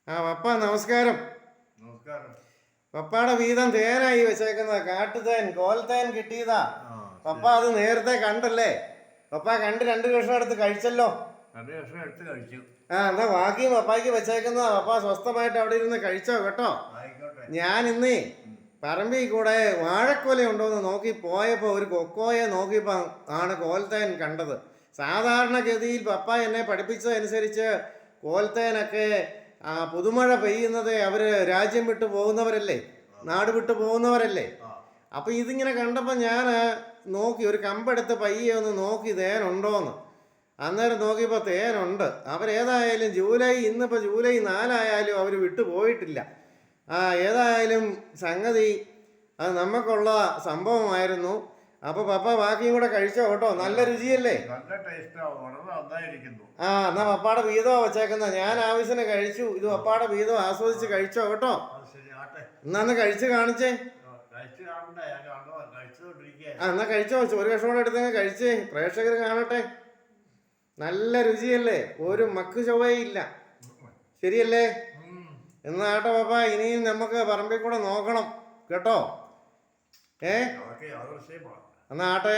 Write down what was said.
പപ്പ നമസ്കാരം. നമസ്കാരം. പപ്പാടെ വീതം തേനായി വെച്ചേക്കുന്നത്, കാട്ടുതേൻ, കോൽത്തേൻ കിട്ടിയതാ. പപ്പ അത് നേരത്തെ കണ്ടല്ലേ? പപ്പ കണ്ട് 2 കഷ്ണം എടുത്ത് കഴിച്ചല്ലോ. 2 കഷ്ണം എടുത്ത് കഴിച്ചു. എന്നാ ബാക്കിയും പപ്പായ്ക്ക് വെച്ചേക്കുന്നതാ. പപ്പ സ്വസ്ഥമായിട്ട് അവിടെ ഇരുന്ന് കഴിച്ചോ കേട്ടോ. ഞാൻ ഇന്നേ പറമ്പിൽ കൂടെ വാഴക്കൊല ഉണ്ടോന്ന് നോക്കി പോയപ്പോ ഒരു കൊക്കോയെ നോക്കിയപ്പോ ആണ് കോൽത്തേൻ കണ്ടത്. സാധാരണഗതിയിൽ പപ്പ എന്നെ പഠിപ്പിച്ചതനുസരിച്ച് കോൽത്തേനൊക്കെ പുതുമഴ പെയ്യുന്നത് അവര് രാജ്യം വിട്ടു പോകുന്നവരല്ലേ, നാട് വിട്ടു പോകുന്നവരല്ലേ. അപ്പൊ ഇതിങ്ങനെ കണ്ടപ്പോൾ ഞാൻ നോക്കി, ഒരു കമ്പെടുത്ത് പയ്യെ ഒന്ന് നോക്കി തേനുണ്ടോന്ന്. അന്നേരം നോക്കിയപ്പോൾ തേനുണ്ട്. അവരേതായാലും ഇന്നിപ്പോൾ ജൂലൈ 4 ആയാലും അവർ വിട്ടു പോയിട്ടില്ല. ഏതായാലും സംഗതി അത് നമുക്കുള്ള സംഭവമായിരുന്നു. അപ്പോൾ പപ്പ ബാക്കിയും കൂടെ കഴിച്ചോ കേട്ടോ. നല്ല രുചിയല്ലേ? എന്നാ പപ്പാടെ വീതം വെച്ചേക്കുന്ന, ഞാൻ ആവശ്യത്തിന് കഴിച്ചു. ഇത് പപ്പാടെ വീതം ആസ്വദിച്ച് കഴിച്ചോ കേട്ടോ. എന്നാ കഴിച്ച് കാണിച്ചേ. എന്നാ കഴിച്ചോ, ഒരു കഷ്ണം കൂടെ എടുത്തങ്ങ് കഴിച്ചേ, പ്രേക്ഷകർ കാണട്ടെ. നല്ല രുചിയല്ലേ, ഒരു മക്ക് ചൊവ്വയില്ല. ശരിയല്ലേ? എന്നാട്ടെ പപ്പ, ഇനിയും നമുക്ക് പറമ്പിൽ കൂടെ നോക്കണം കേട്ടോ. എന്നാട്ടെ.